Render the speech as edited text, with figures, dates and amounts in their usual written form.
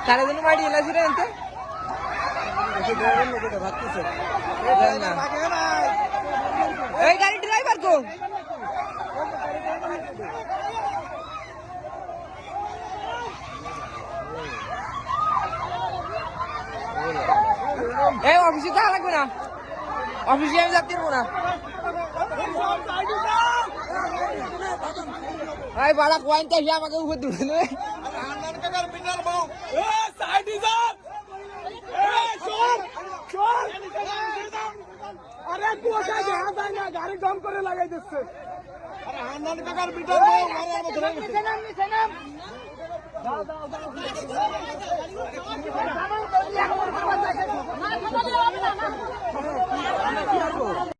তারা জন্য মাটি এলাছি রে এতে এই গাড়ি ড্রাইভার কো এই অফিসে যাওয়া লাগবে না অফিসে আমি যাতে পারবো না ভাই বাড়া পয়েন্ট এসে আমাকে উপর তুলে নেবে আরে কুয়াশা দেখা যায় না গাড়ি দম করে লাগাই দিচ্ছে আরে হান্নান কাকার বিটার বউ মারার মতো